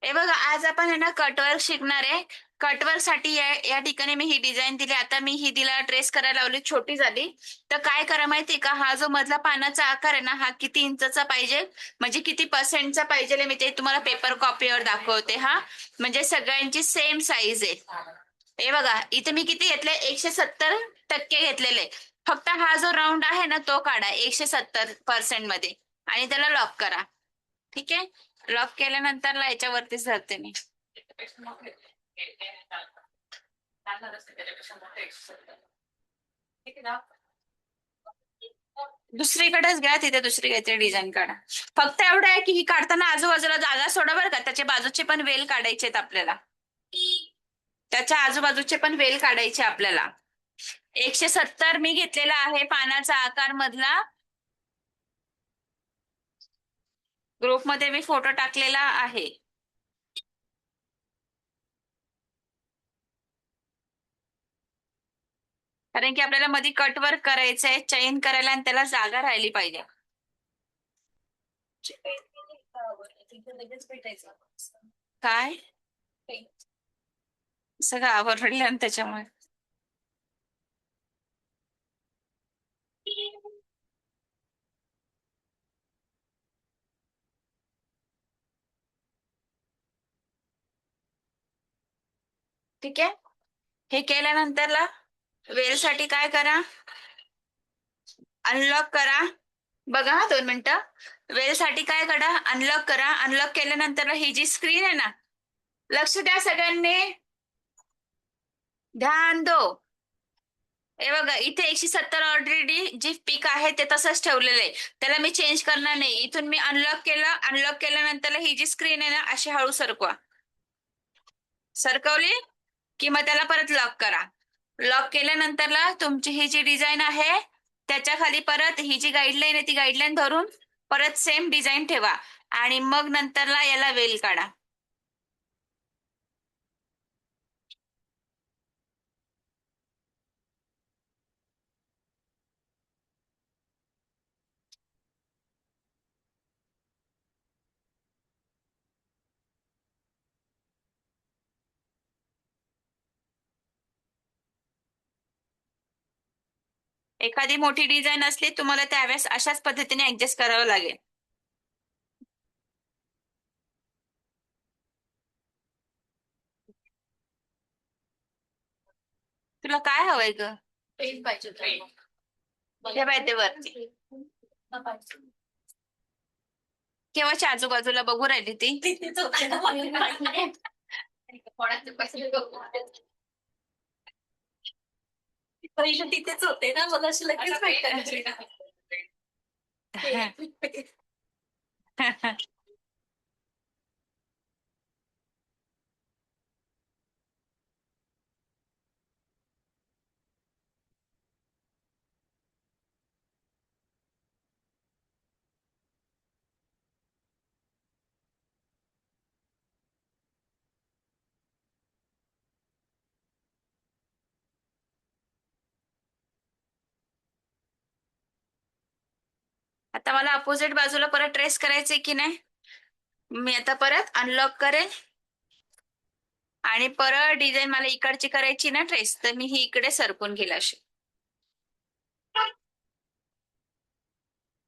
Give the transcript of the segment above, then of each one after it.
हे बघा, आज आपण आहे ना कटवर्क शिकणार आहे. कटवर्क साठी या ठिकाणी मी ही डिझाईन दिली. आता मी ही तिला ट्रेस करायला लावली, छोटी झाली. तर काय करा माहितीये का, हा जो मधला पानाचा आकार आहे ना, हा किती इंचचा पाहिजे, म्हणजे किती पर्सेंटचा पाहिजे, मी ते तुम्हाला पेपर कॉपीवर दाखवते. हा म्हणजे सगळ्यांची सेम साईज आहे. हे बघा, इथे मी किती घेतले, 170% घेतलेले. फक्त हा जो राऊंड आहे ना, तो काढा 170% मध्ये आणि त्याला लॉक करा. ठीक आहे, लॉक केल्यानंतर याच्यावरतीच धरते मी. दुसरीकडेच घ्या, तिथे दुसरी काहीतरी डिझाईन काढा. फक्त एवढं आहे की ही काढताना आजूबाजूला जागा सोडा बरं का, त्याचे बाजूचे पण वेल काढायचे आहेत आपल्याला. त्याच्या आजूबाजूचे पण वेल काढायचे आपल्याला. 170 मी घेतलेला आहे पानाचा आकार मधला. ग्रुपमध्ये मी फोटो टाकलेला आहे. कारण की आपल्याला मध्ये कटवर्क करायचंय, चैन करायला, आणि त्याला जागा राहिली पाहिजे. काय सगळं आवडलं आणि त्याच्यामुळे. ठीक आहे, हे केल्यानंतरला वेल साठी काय करा, अनलॉक करा. बघा हा, 2 मिनिटं. वेल साठी काय करा, अनलॉक करा. अनलॉक केल्यानंतर ही जी स्क्रीन आहे ना, लक्ष द्या सगळ्यांनी, ध्यान दो. हे बघा, इथे 170 ऑलरेडी जी पीक आहे ते तसंच ठेवलेलं आहे, त्याला मी चेंज करणार नाही. इथून मी अनलॉक केलं. अनलॉक केल्यानंतर ही जी स्क्रीन आहे ना, अशी हळू सरकवा. सरकवली की मग त्याला परत लॉक करा. लॉक केल्यानंतरला तुमची ही जी डिझाईन आहे, त्याच्या खाली परत ही जी गाईडलाईन आहे ती गाईडलाईन धरून परत सेम डिझाईन ठेवा, आणि मग नंतरला याला वेल काढा. एखादी मोठी डिझाईन असली तुम्हाला त्यावेळेस अशाच पद्धतीने ऍडजस्ट करावं लागेल. तुला काय हवंय ग? पेन पाहिजे. ते पाहिजे वरती. केव्हाच्या आजूबाजूला बघू राहिली ती. पहिले तिथेच होते ना, मला अशी लगेच भेटायची. आता मला अपोजिट बाजूला परत ट्रेस करायचंय की नाही. मी आता परत अनलॉक करेन, आणि परत डिझाईन मला इकडची करायची ना ट्रेस, तर मी ही इकडे सरकून घेईल अशी,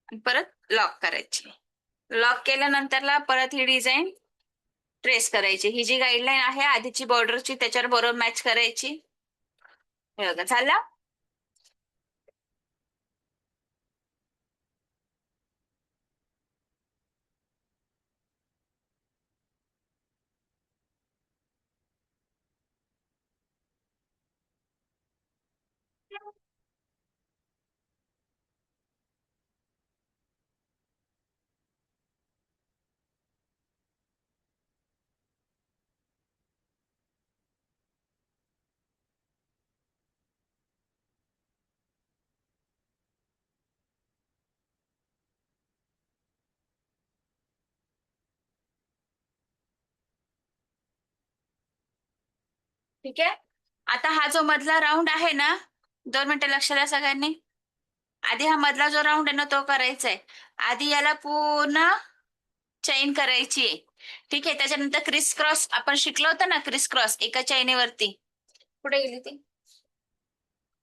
आणि परत लॉक करायची. लॉक केल्यानंतरला परत ही डिझाईन ट्रेस करायची. ही जी गाईडलाईन आहे आधीची बॉर्डरची, त्याच्यावर बरोबर मॅच करायची. हे बघा, झालं. ठीक आहे, आता हा जो मधला राऊंड आहे ना, 2 मिनिटं लक्ष द्या सगळ्यांनी. आधी हा मधला जो राऊंड आहे ना, तो करायचा आहे. आधी याला पूर्ण चैन करायची आहे. ठीक आहे. त्याच्यानंतर क्रिस क्रॉस आपण शिकलो होतं ना, क्रिस क्रॉस एका चैनीवरती. कुठे गेली ती?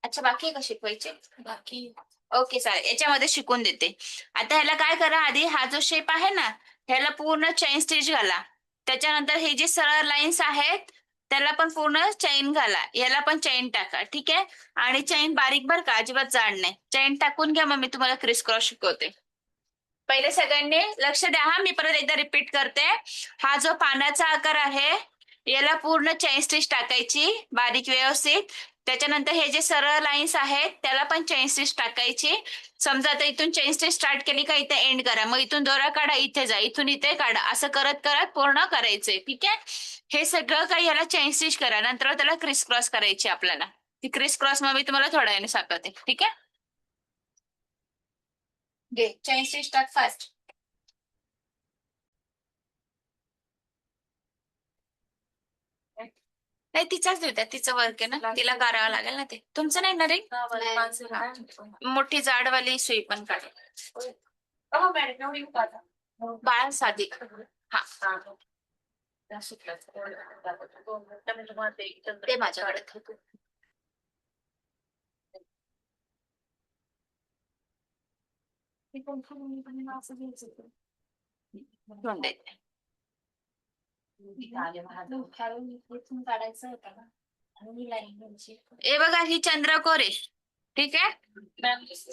अच्छा, बाकी आहे का शिकवायचे? बाकी. ओके, चालेल, याच्यामध्ये शिकून देते. आता ह्याला काय करा, आधी हा जो शेप आहे ना, ह्याला पूर्ण चैन स्टिच घाला. त्याच्यानंतर हे जे सरळ लाईन्स आहेत त्याला पण पूर्ण चैन घाला. याला पण चैन टाका. ठीक आहे. आणि चैन बारीक बर का, अजिबात जाड नाही. चैन टाकून घ्या, मग मी तुम्हाला क्रिस क्रॉस शिकवते. पहिले सगळ्यांनी लक्ष द्या हा, मी परत एकदा रिपीट करते. हा जो पानाचा आकार आहे याला पूर्ण चैन स्टिच टाकायची बारीक व्यवस्थित. त्याच्यानंतर हे जे सरळ लाईन्स आहेत त्याला पण चैन स्टिच टाकायची. समजा आता इथून चैन स्टिच स्टार्ट केली का इथे एंड करा, मग इथून दोरा काढा, इथे जा, इथून इथे काढा, असं करत करत पूर्ण करायचंय. ठीक आहे. हे सगळं काही याला चैन स्टिच करा, नंतर त्याला क्रिस क्रॉस करायची आपल्याला. ती क्रिस क्रॉस मग मी तुम्हाला थोड्या वेळाने सांगते. ठीक आहे. घे चैन स्टिच टाक फास्ट. नाही, तिचाच देऊ तिचं वर्क आहे ना, तिला करावं लागेल ना. ते तुमचं नाही ना रे. मोठी जाडवाली सुई पण काढ. हो मॅडम, एवढी उपाधा. बाळा साधी. हा. ते माझ्याकडे. ठेवून देते. काढायचं होतं ना. हे बघा, ही चंद्रकोर आहे. ठीक आहे.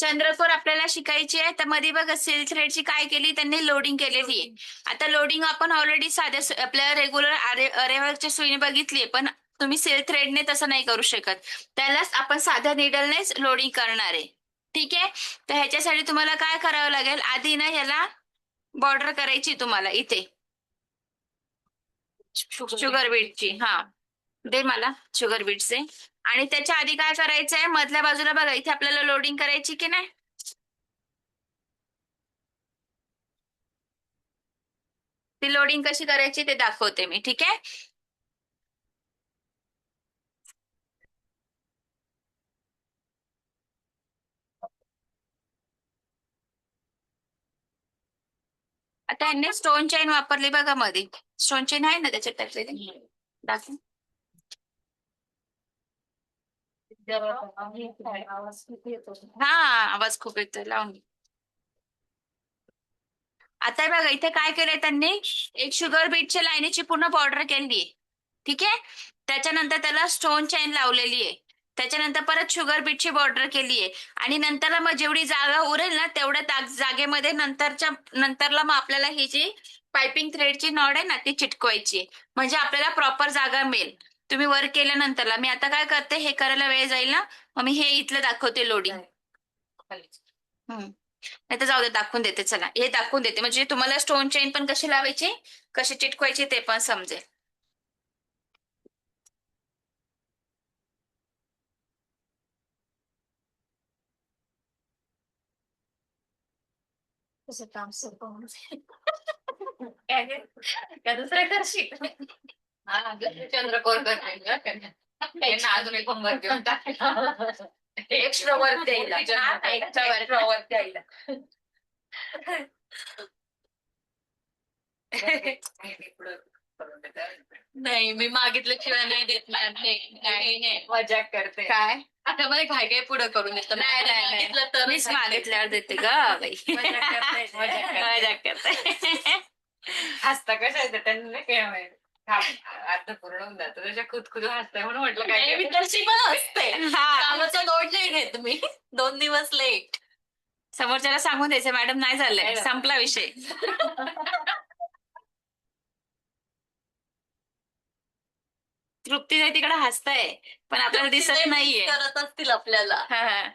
चंद्रकोर आपल्याला शिकायची आहे. तर मध्ये बघा सिल्क थ्रेडची काय केली त्यांनी, लोडिंग केलेली आहे. आता लोडिंग आपण ऑलरेडी साध्या आपल्या रेग्युलर अरेवर्कच्या सुईने बघितली, पण तुम्ही सिल्क थ्रेडने तसं नाही करू शकत. त्यालाच आपण साध्या निडलनेच लोडिंग करणार आहे. ठीक आहे. तर ह्याच्यासाठी तुम्हाला काय करावं लागेल, आधी ना याला बॉर्डर करायची तुम्हाला इथे शुगर बीटची. हा, दे मला शुगर बीटचे. आणि त्याच्या आधी काय करायचंय, मधल्या बाजूला बघा इथे आपल्याला लोडिंग करायची की नाही. ती लोडिंग कशी करायची ते दाखवते मी. ठीक आहे. आता यांनी स्टोन चेन वापरली बघा, मध्ये स्टोन चेन आहे ना त्याच्यात टाकलेली, दाखव. हा, आवाज खूप येतोय, लावून घे. आता बघा इथे काय केलंय त्यांनी, एक शुगर बीटच्या लाईनीची पूर्ण बॉर्डर केली आहे. ठीक आहे. त्याच्यानंतर त्याला स्टोन चेन लावलेली आहे. त्याच्यानंतर परत शुगर बीटची बॉर्डर केली आहे. आणि नंतरला मग जेवढी जागा उरेल ना तेवढ्या जागेमध्ये नंतरला मग आपल्याला ही जी पायपिंग थ्रेडची नॉड आहे ना ती चिटकवायची, म्हणजे आपल्याला प्रॉपर जागा मिळेल. तुम्ही वर्क केल्यानंतरला मी आता काय करते, हे करायला वेळ जाईल ना, मग मी हे इथलं दाखवते लोडिंग. नाही तर जाऊ दे, दाखवून देते. चला हे दाखवून देते, म्हणजे तुम्हाला स्टोन चेन पण कशी लावायची, कशी चिटकवायची ते पण समजेल. तुझं काम सोपं का दुसऱ्या करशील. हा, चंद्रकोर करते अजून एक होमवर्क घेऊन टाकला. एक्स्ट्रा वर्क द्यायला. एक्स्ट्रा वर्क द्यायला. नाही, मी मागितल्याशिवाय नाही देत. नाही, मजाक करते. काय आता मध्ये घाय काय पुढं करून देतो. नाही नाही, तर मीच मागितल्यावर देते ग बाई. मजाक करते. हसता कशा येतं त्यांना नाही काय माहिती. अर्ध पूर्ण होऊन जातं त्याच्या खुदखुद हसतंय म्हणून म्हटलं काय मी तशी पण असते. कामाचा लोड नाही घेत मी. 2 दिवस लेट. समोरच्याला सांगून द्यायचं मॅडम नाही झालंय, संपला विषय. तृप्ती नाही तिकडे हसताय पण आपल्याला दिसत नाहीये. करत असतील आपल्याला. हा,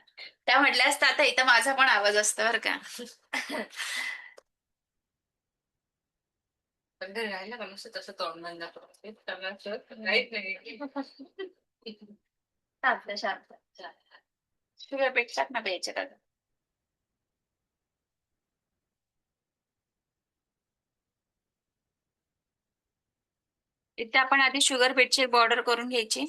त्या म्हटल्या असतात आता इथं माझा पण आवाज असतो बरं का. पण घरी राहिलं का नुसतं तसं तोंड जातो. काहीच नाही. शांत शांत. शुगर पेट टाक ना प्यायचे का. इथे आपण आधी शुगर बीटची बॉर्डर करून घ्यायची.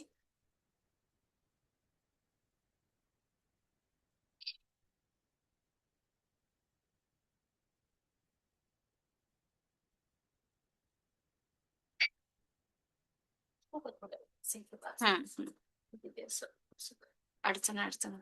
हम्म. अडचण अडचण.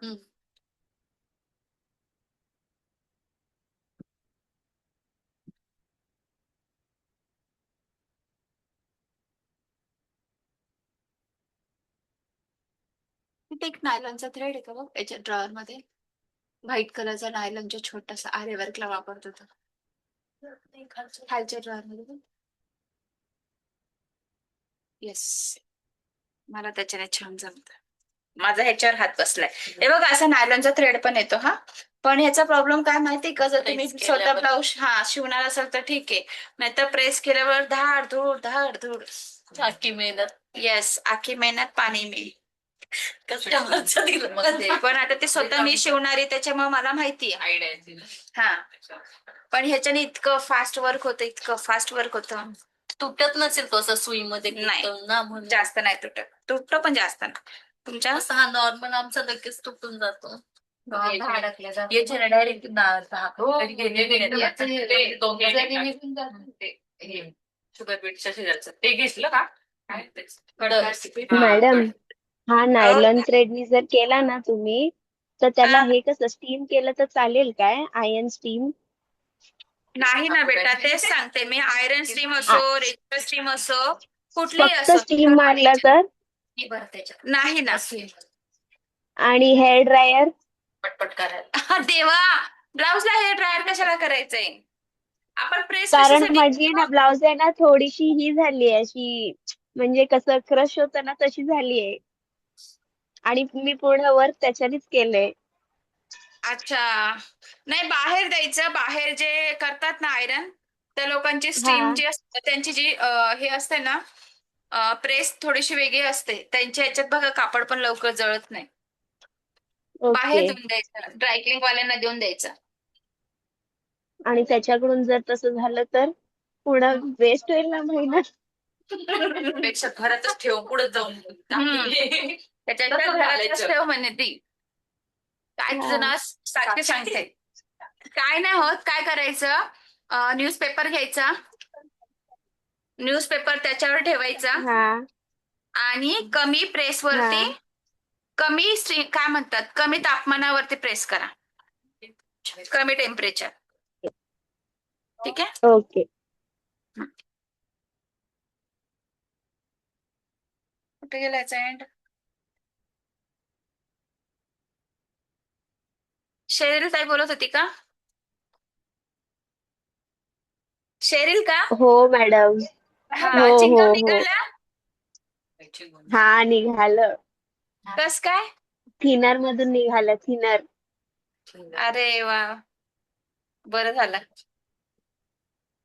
तिथे एक नायलॉनचा थ्रेड आहे का बघ याच्या ड्रॉवर मध्ये, व्हाईट कलरचा नायलॉनचा छोटासा आरे वर्कला वापरतो तो. खालच्या ड्रॉवर मध्ये बघ. येस, मला त्याच्याने छान जमत. माझा ह्याच्यावर हात बसलाय. हे बघा असा नायलॉनचा थ्रेड पण येतो हा. पण ह्याचा प्रॉब्लेम काय माहितीये का, जर तुम्ही स्वतः ब्लाऊज शिवणार असाल तर ठीक आहे, नाहीतर प्रेस केल्यावर धाड धूड धाड धूड. आखी मेहनत. येस, आखी मेहनत पाणी में. पण आता ते स्वतः मी शिवणारी त्याच्यामुळे मला माहितीये आयडिया. हा, पण ह्याच्याने इतकं फास्ट वर्क होतं, इतकं फास्ट वर्क होतं. तुटत नसेल तो असं सुईमध्ये? नाही ना, जास्त नाही तुटत. तुटतो पण जास्त नाही. तुमच्या हा नॉर्मल आमचा लगेच तुटून जातो. याचे डायरेक्ट शुगर बीटच्या शेजारचं ते घेतलं का? मॅडम, हा नायलॉन थ्रेडनी जर केला ना तुम्ही, तर त्याला हे कसं स्टीम केलं तर चालेल काय? Iron steam? नाही ना बेटा, तेच सांगते मी. आयरन स्टीम असो, रेग्युलर स्टीम असो, कुठलीही फक्त असो, स्टीम मारला तर? नाही ना. आणि हेअर ड्रायर? पटपट करायला देवा, ब्लाऊजला हेअर ड्रायर कशाला करायचंय? आपण प्रेस कारण कशासाठी माझी ना करतो? ब्लाउज आहे ना थोडीशी ही झाली आहे अशी, म्हणजे कसं क्रश होतं ना तशी झाली आहे. आणि मी पूर्ण वर्क त्याच्यानेच केलंय. अच्छा, नाही बाहेर द्यायचं. बाहेर जे करतात ना आयरन, त्या लोकांची स्टीम हा, जी असते त्यांची जी हे असते ना, प्रेस थोडीशी वेगळी असते. त्यांच्या ह्याच्यात बघा कापड पण लवकर जळत नाही. बाहेर ओके. देऊन द्यायचं, ड्रायक्लिंग वाल्यांना देऊन द्यायचं. आणि त्याच्याकडून जर तसं झालं तर पूर्ण वेस्ट होईल ना महिना. पेक्षा घरातच ठेव, पुढे जाऊन त्याच्या घरातच ठेव म्हणे ती. काय तुझं हा, ना सारखे सांगते. काय नाही होत, काय करायचं, न्यूजपेपर घ्यायचा, न्यूजपेपर त्याच्यावर ठेवायचा हा, आणि कमी प्रेसवरती, हा. काय म्हणतात, कमी तापमानावरती प्रेस करा, कमी टेम्परेचर. ठीक आहे. ओके. कुठे गेलायचा एंड? शेरील ताई बोलत होती का? शेरील का? हो मॅडम. हो, हो, चिंगम हो. निघाला. हा, निघालं. कस काय? थिनर मधून निघालं, थिनर. अरे वा, बरं झालं.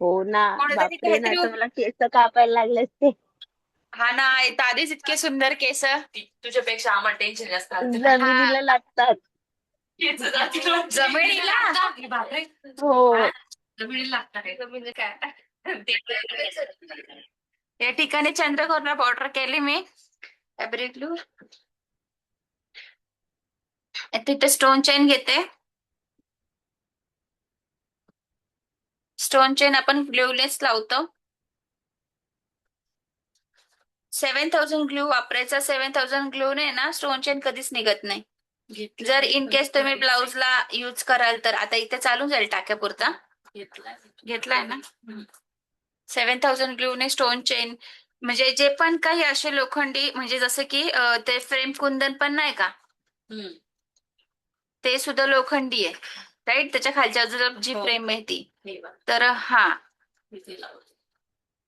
हो ना. कोणीतरी बापरे, काहीतरी नाही तर मला केस कापायला लागले असते. हा ना, आधीच इतके सुंदर केस. तुझ्यापेक्षा आम्हाला टेन्शन जास्त आलं. हा, जमिनीला लागतात. जमिनीला बापरे. हो. जमिनीला लागतात. जमिनी काय या ठिकाणी चंद्रकोरला बॉर्डर केली मी फॅब्रिक ग्लू. तिथे स्टोन चेन घेते. स्टोन चेन आपण ग्लूलेस लावतो. 7000 ग्लू वापरायचा. 7000 ग्लूने ना स्टोन चेन कधीच निघत नाही. जर इन केस तुम्ही ब्लाउजला यूज कराल तर. आता इथे चालून जाईल टाक्यापुरता. घेतलाय ना. 7000 ग्लूने स्टोन चेन, म्हणजे जे पण काही असे लोखंडी, म्हणजे जसं की ते फ्रेम कुंदन पण नाही का, ते सुद्धा लोखंडी आहे. राईट, त्याच्या खालच्या बाजूला जी फ्रेम आहे ती. तर हा,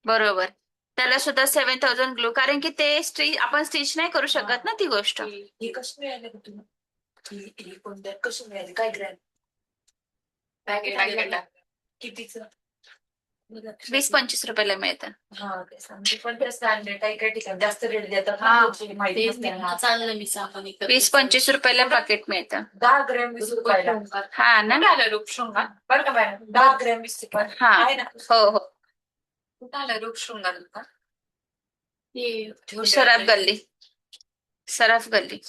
बरोबर, त्याला सुद्धा 7000 ग्लू. कारण की ते आपण स्टिच नाही करू शकत ना ती गोष्ट. कशी मिळाली तुला? कशी मिळाली? काय ग्रॅम पॅकेट कितीचं? 20-25 रुपयाला मिळतं. हा, ते सांगते. पण ते स्टँडर्ड काही काही ठिकाणी जास्त रेट देतात. 20-25 रुपयाला पॅकेट मिळतं. 10 ग्रॅम 20 रुपयाला. हा ना. कुठं आलं रूपशृंगार? बरं का मॅडम, 10 ग्रॅम 20 रुपये. हा, आहे ना. हो हो. कुठं आलं रूपशृंगार का? सराफ गल्ली. सराफ गल्ली.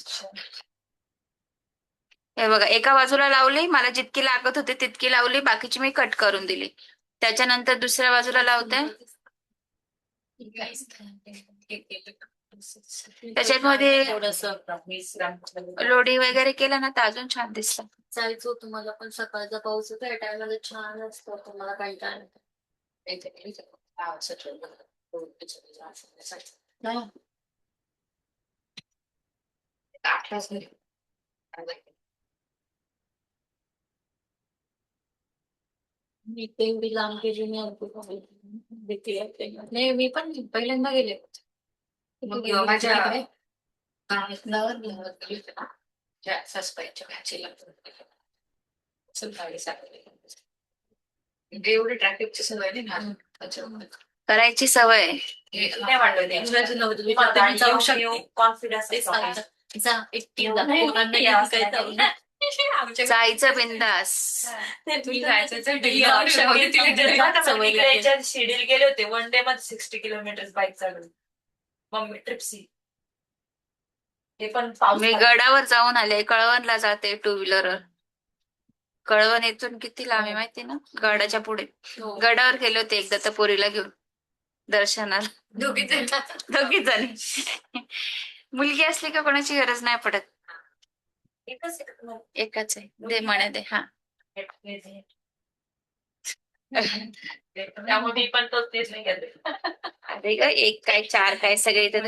हे बघा, एका बाजूला लावली, मला जितकी लागत होती तितकी लावली, बाकीची मी कट करून दिली. त्याच्यानंतर दुसऱ्या बाजूला लावते. त्याच्यामध्ये थोडस लोडी वगैरे केलं ना तर अजून छान दिसतं. जायचं तुम्हाला पण सकाळचा पाऊस होता या टायमाला छान असतो तुम्हाला कंटाळा नाही. मी ते एवढी लांब गेली नाही नाही मी पण पहिल्यांदा गेले मग माझ्या तिकडे सासूबाईच्या भाचीला एवढी ट्रॅफिकची सवय नाही ना त्याच्यामुळे करायची सवय. नाही वाटत इंग्रजी नव्हतं मी फक्त मी जाऊ शकते कॉन्फिडन्स जा एकटी जा पोरांना घेऊन काही जाऊ नये. आमच्या जायचं बिंदास. शिर्डीला गेले होते वन डे मध्ये 60 किलोमीटर बाईक चालवून मम्मी ट्रिप्सी हे पण मी गडावर जाऊन आले. कळवणला जाते टू व्हीलरवर. कळवण इथून किती लांब आहे माहिती ना, गडाच्या पुढे. गडावर गेले होते एकदा तर पोरीला घेऊन दर्शनाला. दोघी जणी. मुलगी असली का कोणाची गरज नाही पडत. एकच आहे दे म्हणे दे. हा त्यामुळे मी पण तोच तेच नाही घेते. अरे ग एक काय चार काय सगळे इथे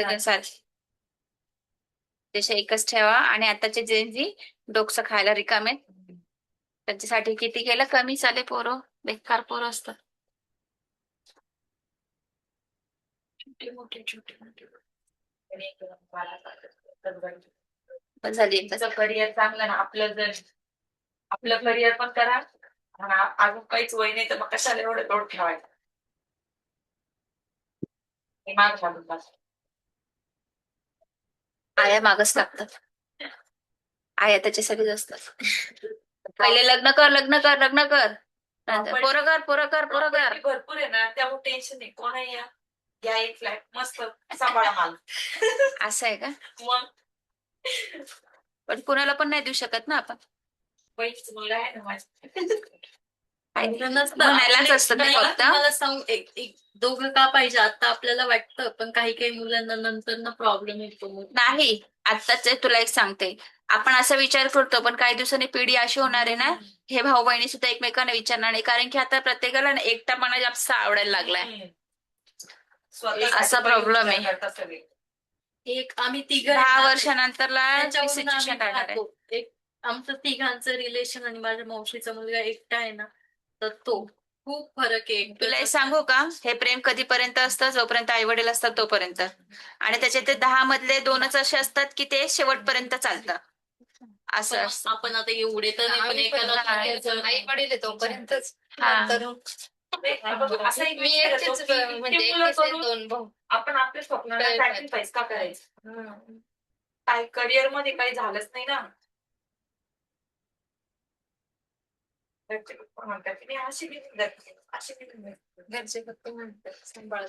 त्याच्या एकच ठेवा. आणि आताचे जे जी डोकसं खायला रिकामे त्यांच्यासाठी किती केलं कमी चाले. पोरं बेकार पोरं असतात. छोटे मोठे बस झाली एकदा. करिअर चांगलं ना आपलं जर आपलं करिअर पण करा आणि अजून काहीच वय नाही तर मग कशाला एवढं लोड ठेवायचं. हे माग घालून बस. आया मागच लागतात. आया त्याच्यासाठी असतात. पहिले लग्न कर लग्न कर लग्न कर. पोरं कर पोरं कर पोरं कर. भरपूर आहे ना त्यामुळे टेन्शन नाही. कोण आहे या एक फ्लॅट मस्त सांभाळा माल. असं आहे का? मग पण कुणाला पण नाही देऊ शकत ना आपण. बहिणीच मुलगा आहे ना माझ्या. म्हणायलाच असतं ते फक्त. मला सांग एक दोघं का पाहिजे आता आपल्याला वाटतं पण काही काही मुलांना नंतर ना प्रॉब्लेम येतो. नाही आत्ताच तुला एक सांगते. आपण असा विचार करतो पण काही दिवसांनी पिढी अशी होणार आहे ना, हे भाऊ बहिणी सुद्धा एकमेकांना विचारणार नाही. कारण की आता प्रत्येकाला ना एकटापणा जास्त आवडायला लागलाय. असा प्रॉब्लेम आहे. एक आम्ही 10 वर्षानंतरला सिच्युएशन काढणार आहे. एक आमचं तिघांचं रिलेशन आणि माझ्या मावशीचा मुलगा एकटा आहे ना तर तो खूप फरक आहे. तुला एक सांगू का, हे प्रेम कधीपर्यंत असतं जोपर्यंत आई वडील असतात तोपर्यंत. आणि त्याचे ते 10 मधले 2च असे असतात की ते शेवटपर्यंत चालतं. असं आपण आता एवढे तर नाही पण एकाला आई वडील तोपर्यंतच. मी एकटीच म्हणजे दोन भाऊ आपण आपल्या स्वप्नाला सॅक्रिफाईस का करायचं. काय करिअर मध्ये काही झालंच नाही ना.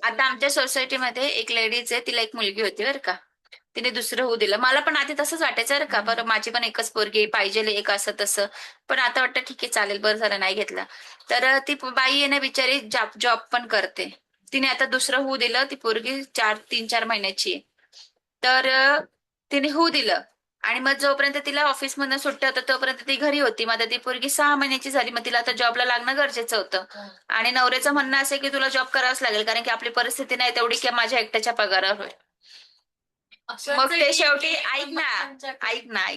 आता आमच्या सोसायटीमध्ये एक लेडीज आहे. तिला एक मुलगी होती बरं का. तिने दुसरं होऊ दिलं. मला पण आधी तसंच वाटायचं बरं का. बरं माझी पण एकच पोरगी पाहिजे एक असं तसं. पण आता वाटतं ठीक आहे चालेल बरं झालं नाही घेतलं. तर ती बाई आहे ना बिचारी जॉब पण करते. तिने आता दुसरं होऊ दिलं. ती पोरगी 3-4 महिन्याची. तर तिने होऊ दिलं. आणि मग जोपर्यंत तिला ऑफिसमधून सुट्ट्या होतं तोपर्यंत ती घरी होती. मग ती पोरगी 6 महिन्याची झाली. मग तिला आता जॉबला लागणं गरजेचं होतं. आणि नवऱ्याचं म्हणणं असं की तुला जॉब करावाच लागेल कारण की आपली परिस्थिती नाही तेवढी की माझ्या एकट्याच्या पगारावर होईल. मग ते शेवटी ऐक ना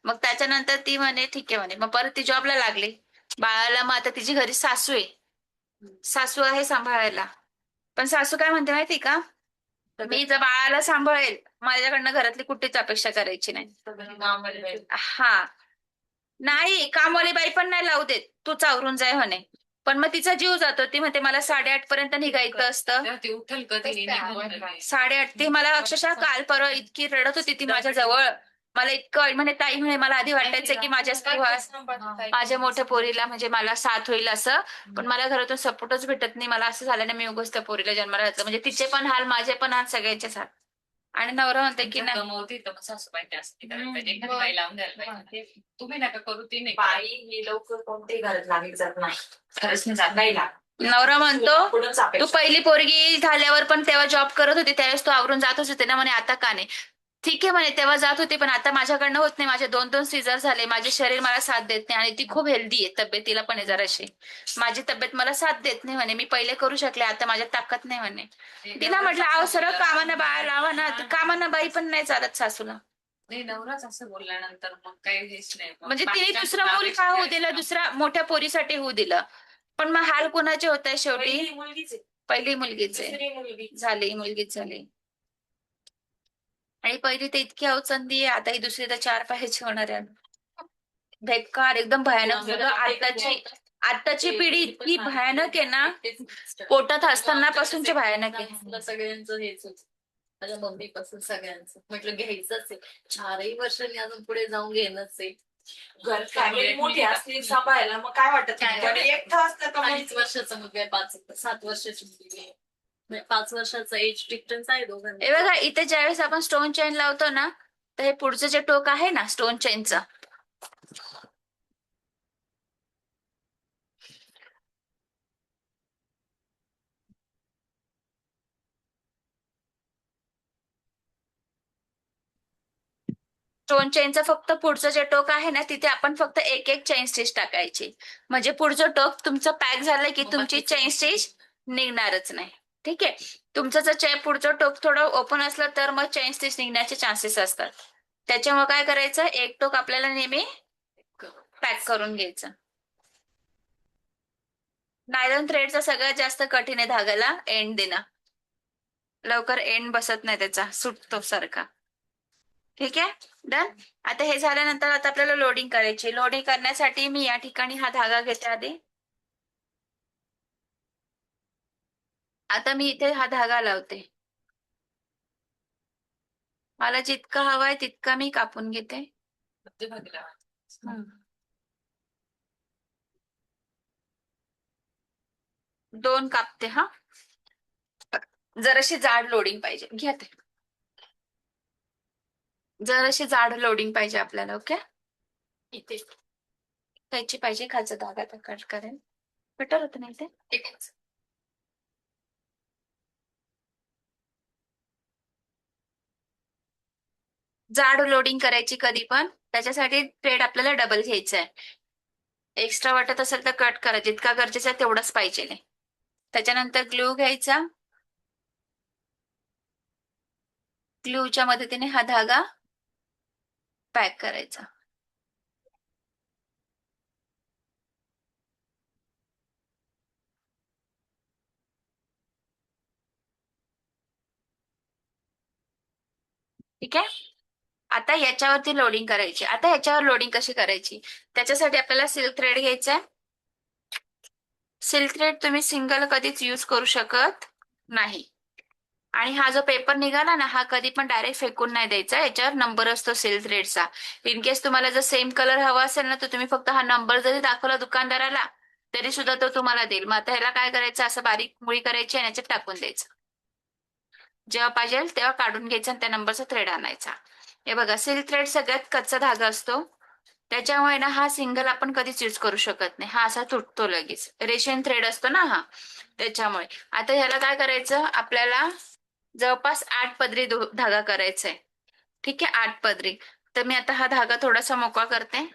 मग त्याच्यानंतर ती म्हणे ठीक आहे म्हणे. मग परत ती जॉबला लागली. बाळाला मग आता तिची घरी सासू आहे. सासू आहे सांभाळायला. पण सासू काय म्हणते माहिती का, मी जर बाळाला सांभाळेल माझ्याकडनं घरातली कुठलीच अपेक्षा करायची नाही. हा नाही कामवाली बाई पण नाही लावू देत. तू चावरून जाय म्हणे. पण मग तिचा जीव जातो. ती म्हणते मला 8:30 पर्यंत निघायचं असतं. 8:30 ती मला अक्षरशः काल परवा इतकी रडत होती ती माझ्या जवळ. मला इतकं म्हणे ताई म्हणे मला आधी वाटायचं की माझ्या मोठ्या पोरीला म्हणजे मला साथ होईल असं. पण मला घरातून सपोर्टच भेटत नाही. मला असं झालं ना मी उगाच त्या पोरीला जन्माला घातलं. म्हणजे तिचे पण हाल माझे पण हाल सगळ्यांचेच हाल. आणि नवरा म्हणते की नाही सासूबाई असते तुम्ही नका करू ती नाही बाई ही लवकर कोणत्याही घरात लागली जात नाही. खरंच नाही जात नाही लागत. नवरा म्हणतो पुढंच तू अपेक्षा. पहिली पोरगी झाल्यावर पण तेव्हा जॉब करत होती त्यावेळेस तू आवरून जातच होते ना म्हणे आता का नाही. ठीक आहे म्हणे तेव्हा जात होती पण आता माझ्याकडनं होत नाही. माझे 2-2 सीझर झाले. माझे शरीर मला साथ देत नाही आणि ती खूप हेल्दी आहे. तब्येतीला पण आहे जराशी. माझी तब्येत मला साथ देत नाही म्हणे. मी पहिले करू शकले आता माझ्यात ताकद नाही म्हणे. तिला म्हटलं अहो सरळ कामानं बाय लावा ना. कामानं बाई पण नाही चालत सासूला. नाही नवराच असं बोलल्यानंतर मग काही हेच नाही मग म्हणजे तिने बाकीच्या दुसरं मूल अपेक्षा का होऊ काय दिलं असतात? दुसऱ्या मोठ्या पोरीसाठी होऊ दिलं. पण मग हाल कोणाचे होत आहे शेवटी. पहिली मुलगीच आहे. पहिली मुलगीच आहे. दुसरी मुलगी झाली मुलगीच झाली. आणि पहिली तर इतकी अवचंदी आहे आता ही दुसरी तर 4 पायाची होणार आहे. बेकार एकदम भयानक मुलं. आताची पिढी इतकी भयानक आहे ना. पोटात असताना पासूनचे भयानक आहे. तुला सगळ्यांचं हेच होतं. माझ्या मम्मीपासून सगळ्यांचं म्हटलं घ्यायचंच आहे 4ही वर्षांनी अजून पुढे जाऊन घेणंच आहे. घर फॅमिली मोठी असली सांभाळायला मग काय वाटत नाही. पण एकटं असलं तर मग 5 वर्षाचा मुलगा आहे 7 वर्षाची मुलगी आहे. 5 वर्षाचा एज डिफरन्स आहे दोघांना. हे बघा इथे ज्यावेळेस आपण स्टोन चेन लावतो ना तर हे पुढचं जे टोक आहे ना स्टोन चेनचं स्टोन चेनचं फक्त पुढचं जे टोक आहे ना तिथे आपण फक्त एक चेन स्टिच टाकायची. म्हणजे पुढचं टोक तुमचं पॅक झालं की तुमची चेन स्टिच निघणारच नाही. ठीक आहे. तुमचं जर पुढचं टोक थोडं ओपन असलं तर मग चेन स्टिच निघण्याचे चान्सेस असतात. त्याच्यामुळे काय करायचं एक टोक आपल्याला नेहमी पॅक करून घ्यायचं. नायलॉन थ्रेडचा सगळ्यात जास्त कठीण आहे धाग्याला एंड देणं. लवकर एंड बसत नाही त्याचा सुटतो सारखा. ठीक आहे डन. आता हे झाल्यानंतर आता आपल्याला लोडिंग करायची. लोडिंग करण्यासाठी मी या ठिकाणी हा धागा घेते आधी. आता मी इथे हा धागा लावते. मला जितका हवाय तितका मी कापून घेते. मध्यभागी लावायचं. 2 कापते हा. जराशी जाड लोडिंग पाहिजे. घ्या ते. जराशी जाड लोडिंग पाहिजे आपल्याला. ओके इथे त्याची पाहिजे खालचा धागा तर कट करेन. बेटर होत नाही ते. ठीक आहे. जाड लोडिंग करायची कधी पण त्याच्यासाठी थ्रेड आपल्याला डबल घ्यायचा आहे. एक्स्ट्रा वाटत असेल तर कट करा. जितका गरजेचा आहे तेवढंच पाहिजे. त्याच्यानंतर ग्लू घ्यायचा. ग्लूच्या मदतीने हा धागा पॅक करायचा. ठीक आहे. आता याच्यावरती लोडिंग करायची. आता ह्याच्यावर लोडिंग कशी करायची त्याच्यासाठी आपल्याला सिल्क थ्रेड घ्यायचा आहे. सिल्क थ्रेड तुम्ही सिंगल कधीच यूज करू शकत नाही. आणि हा जो पेपर निघाला ना हा कधी पण डायरेक्ट फेकून नाही द्यायचा. याच्यावर नंबर असतो सिल्क थ्रेडचा. इन केस तुम्हाला जर सेम कलर हवा असेल ना तर तुम्ही फक्त हा नंबर जरी दाखवला दुकानदाराला तरी सुद्धा तो तुम्हाला देईल. मग आता ह्याला काय करायचं असं बारीक मुळी करायची आणि याच्यात टाकून द्यायचं. जेव्हा पाहिजे तेव्हा काढून घ्यायचं आणि त्या नंबरचा थ्रेड आणायचा. हे बघा सिल्क थ्रेड सगळ्यात कच्चा धागा असतो. त्याच्यामुळे ना हा सिंगल आपण कधीच यूज करू शकत नाही. हा असा तुटतो लगेच. रेशन थ्रेड असतो ना हा त्याच्यामुळे. आता ह्याला काय करायचं आपल्याला जवळपास 8 पदरी धागा करायचा आहे. ठीक आहे 8 पदरी. तर मी आता हा धागा थोडासा मोकळा करते.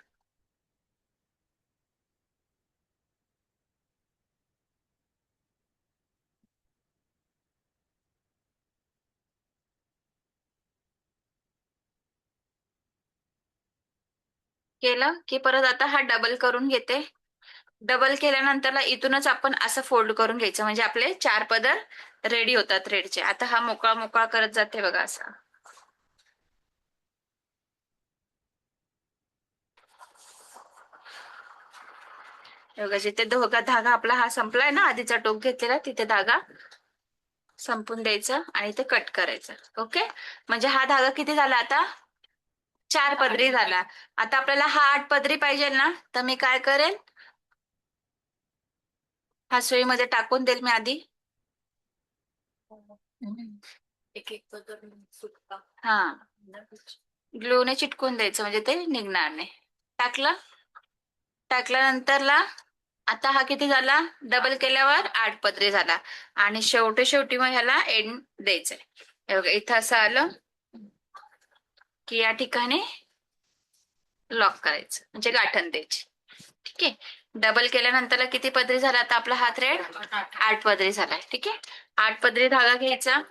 केलं की परत आता हा डबल करून घेते. डबल केल्यानंतर इथूनच आपण असं फोल्ड करून घ्यायचं म्हणजे आपले 4 पदर रेडी होतात थ्रेडचे. आता हा मोकळा मोकळा करत जाते बघा असा. बघा जिथे धागा आपला हा संपलाय ना आधीचा टोक घेतलेला तिथे धागा संपून द्यायचं आणि ते कट करायचं. ओके म्हणजे हा धागा किती झाला आता 4 पदरी झाला. आता आपल्याला हा 8 पदरी पाहिजे ना तर मी काय करेन हा सुईमध्ये टाकून देईल मी आधी. एक एक पदर सुटका. हा ग्लूने चिटकून द्यायचं म्हणजे ते निघणार नाही. टाकलं. टाकल्यानंतरला आता हा किती झाला? डबल केल्यावर 8 पदरी झाला. आणि शेवटी मग ह्याला एंड द्यायचंय. हे बघा इथं असं आलं की या ठिकाणी लॉक करायचं, म्हणजे गाठण द्यायची. ठीक आहे. डबल केल्यानंतर किती पदरी झाला आता आपला हा थ्रेड? 8 पदरी झालाय. ठीक आहे. 8 पदरी धागा घ्यायचा.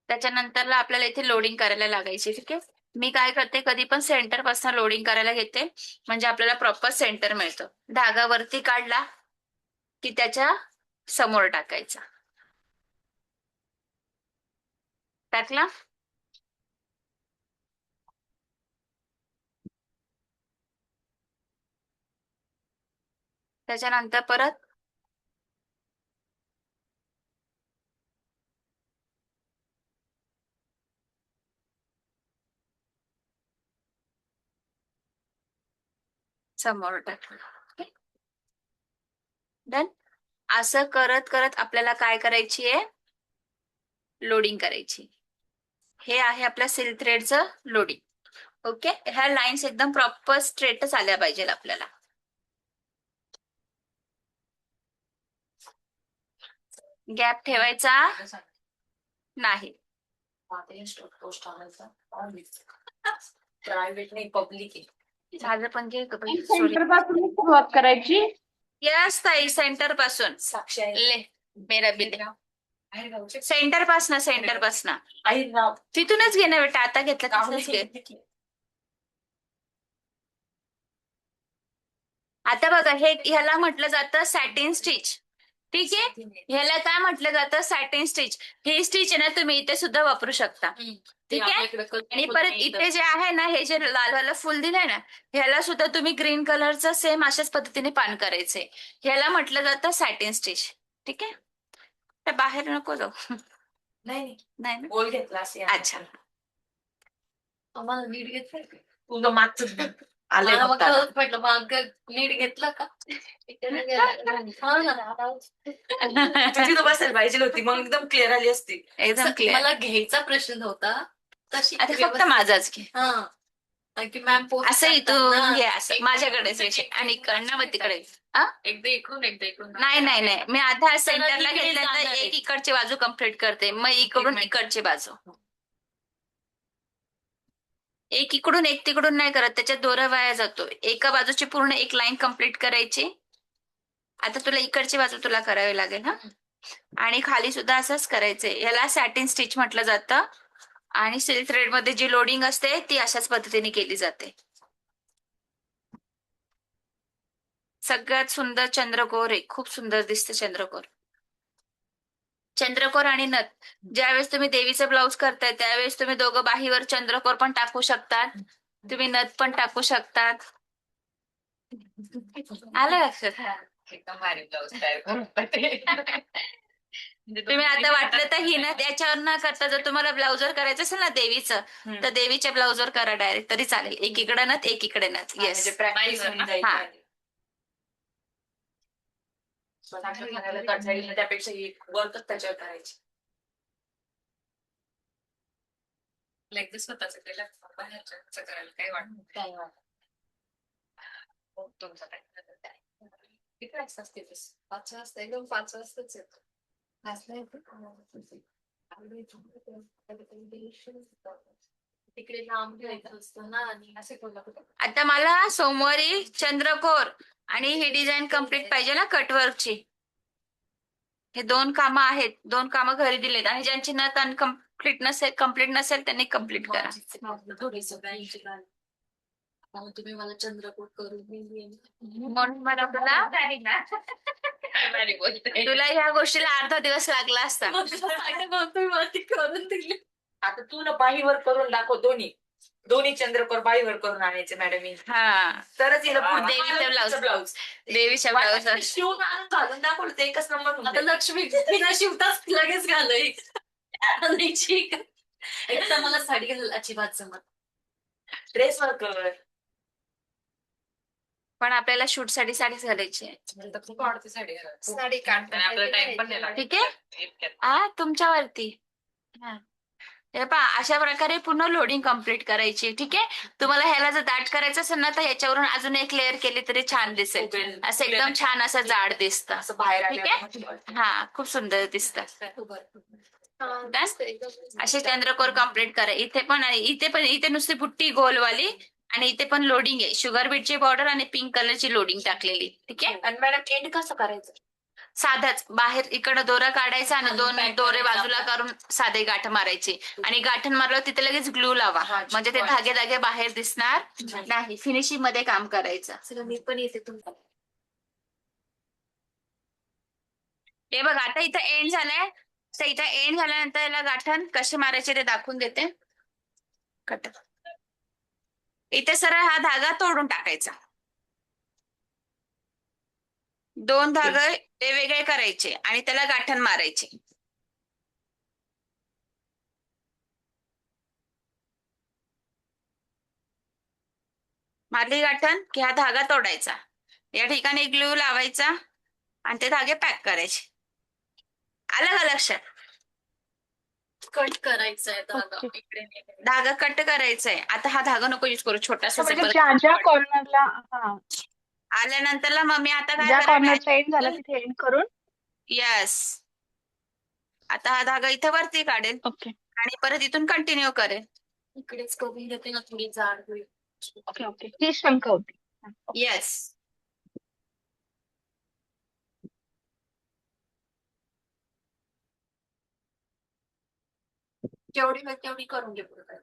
त्याच्यानंतरला आपल्याला इथे लोडिंग करायला लागायची. ठीक आहे. मी काय करते, कधी पण सेंटर पासून लोडिंग करायला घेते, म्हणजे आपल्याला प्रॉपर सेंटर मिळतं. धागा वरती काढला की त्याच्या समोर टाकायचा. टाकला. त्याच्यानंतर परत समोर टाकलं. डन. असं करत करत आपल्याला काय करायची आहे? लोडिंग करायची. हे आहे आपल्या सिल्क थ्रेडचं लोडिंग. ओके. ह्या लाईन्स एकदम प्रॉपर स्ट्रेटच आल्या पाहिजे आपल्याला. गॅप ठेवायचा नाही. प्रायव्हेट नाही, पब्लिक आहे. माझं पण घे. सॉरी. सेंटर पासून सुरुवात करायची. यस ताई, सेंटर पासून. साक्षी आहे. ले मेरा बिल. बाहेर गावचे सेंटर पासन आहे नाव. तिथूनच घे ना बेटा. आता घेतलं तिथूनच घे. आता बघा, हे ह्याला म्हटलं जातं सॅटिन स्टिच. ठीक आहे. ह्याला काय म्हटलं जातं? Satin stitch. ही स्टिच आहे ना, तुम्ही इथे सुद्धा वापरू शकता. ठीक आहे. आणि परत इथे जे आहे ना, हे जे लालवाला फुल दिलंय ना, ह्याला सुद्धा तुम्ही ग्रीन कलरचं सेम अशाच पद्धतीने पान करायचंय. ह्याला म्हटलं जातं सॅटिन स्टिच. ठीक आहे. तर बाहेर नको जाऊ. नाही नाही ना? गोल घेतला असे. अच्छा. आम्हाला नीट घेतलं का? तुझं मागच आले मला मग कळत म्हटलं मग नीट घेतलं का? हा ना. तुझी तर बसायला पाहिजे होती, मग एकदम क्लिअर आली असती. एकदम क्लिअर. मला घ्यायचा प्रश्न नव्हता तशी आता फक्त माझाच घे. हा. कारण की मॅम असं इथून घे, असं माझ्याकडेच रेषे आणि इकडनं मग तिकडे. एकदा इकडून एकदा इकडून. नाही. मी आधा सेंटरला इकडे घेतलं तर जाणार आहे. एक इकडची बाजू कम्प्लीट करते, मग इकडून इकडची बाजू. एक इकडून एक तिकडून नाही करत, त्याच्यात दोरा वाया जातो. एका बाजूची पूर्ण एक लाईन कम्प्लीट करायची. आता तुला इकडची बाजू तुला करावी लागेल. हा. आणि खाली सुद्धा असंच करायचंय. याला सॅटिन स्टिच म्हटलं जातं. आणि सिल्क थ्रेड मध्ये जी लोडिंग असते ती अशाच पद्धतीने केली जाते. सगळ्यात सुंदर चंद्रकोर आहे. खूप सुंदर दिसते चंद्रकोर. चंद्रकोर आणि नथ. ज्यावेळेस तुम्ही देवीचं ब्लाउज करताय त्यावेळेस तुम्ही दोघं बाहीवर चंद्रकोर पण टाकू शकतात. तुम्ही नथ पण टाकू शकतात. आलं लक्षात? एकदम भारी ब्लाऊज तयार करून तुम्ही आता वाटलं तर ही नथ याच्यावर न करता जर तुम्हाला ब्लाउजवर करायचं असेल ना देवीचं, तर देवीच्या ब्लाउजवर करा डायरेक्ट तरी चालेल. एकीकडे नथ एकीकडे नथ. येस. प्रॅक्टिस होऊन जाईल. हा. त्यापेक्षा वर्कच त्याच्यावर करायची. लाईक स्वतःच केलं बाहेरचं करायला काही वाटत काय वाटत तुमचं काय किती वाजता असते 5 वाजता एकदम 5 वाजताच येतो. तिकडे लांब घ्यायचं असतं ना आणि असे कोल्हापूर. आता मला सोमवारी चंद्रकोर आणि ही डिझाईन कम्प्लीट पाहिजे ना कटवर्कची. हे 2 कामं आहेत. 2 कामं घरी दिलेत आणि ज्यांची नथ कम्प्लीट नसेल त्यांनी कम्प्लीट करा. तुम्ही मला चंद्रकोर करून दिली. म्हणून मला तुला ह्या गोष्टीला अर्धा दिवस लागला असता. तुम्ही मला ती करून दिली. आता तू ना बाहीवर करून दाखव. दोन्ही चंद्रकोर बाहीवर करून आणायचे मॅडम. हा. तरच हिला देवीचा ब्लाउज. देवीच्या ब्लाउज शिवून आणून घालून दाखवलं ते एकच नंबर होऊन आता जाईल. लक्ष्मी तिला शिवताच लगेच घालाय. एक तर मला साडी घालायला अजिबात जमत. ड्रेसवर कर. पण आपल्याला शूट साठी साडीच घालायची आहे. खूप आवडते साडी. साडी काढताना आपला टाइम पण नाही लागत. ठीक आहे. तुमच्यावरती. हे पहा अशा प्रकारे पूर्ण लोडिंग कम्प्लीट करायची. ठीक आहे. तुम्हाला ह्याला जर दाट करायचं असेल ना तर याच्यावरून अजून एक लेअर केली तरी छान दिसेल. असं एकदम छान असं जाड दिसतं. असं बाहेर ठीक आलं आहे. हा खूप सुंदर दिसतं. एकदम असे चंद्रकोर कम्प्लीट करा. इथे पण आणि इथे नुसती बुट्टी गोलवाली आणि इथे पण लोडिंग आहे. शुगर बीटची बॉर्डर आणि पिंक कलरची लोडिंग टाकलेली. ठीक आहे. आणि मॅडम एंड कसं करायचं? साधाच बाहेर इकडं दोरा काढायचा आणि दोन दोरे बाजूला करून साधे गाठ मारायची आणि गाठण मारल्यावर तिथे लगेच ग्लू लावा. म्हणजे ते धागे धागे बाहेर दिसणार नाही. फिनिशिंग मध्ये काम करायचं. सगळं मी पण येते तुमचा. हे बघ आता इथं एंड झालंय. तर इथं एंड झाल्यानंतर याला गाठण कसे मारायचे ते दाखवून देते. कट. इथे सरळ हा धागा तोडून टाकायचा. दोन धागे वेगवेगळे करायचे आणि त्याला गाठण मारायचे. मारली गाठण की हा धागा तोडायचा. या ठिकाणी ग्लू लावायचा आणि ते धागे पॅक करायचे. आलं का लक्षात? कट करायचंय धागा ओके. इकडे नाही. धागा कट करायचाय. आता हा धागा नको यूज करू. छोटासा म्हणजे ज्या ज्या कॉर्नरला हा आल्यानंतरला मग मी आता काय ज्या करेन. कॉर्नरचा एंड झाला तिथे एंड करून यस. आता हा धागा इथं वरती काढेल ओके आणि परत इथून कंटिन्यू करेल. इकडेच करून घेते ना थोडी जाड होईल. ओके ओके ही शंका होती. हा, ओके. येस. जेवढी होईल तेवढी करून घे पुढे.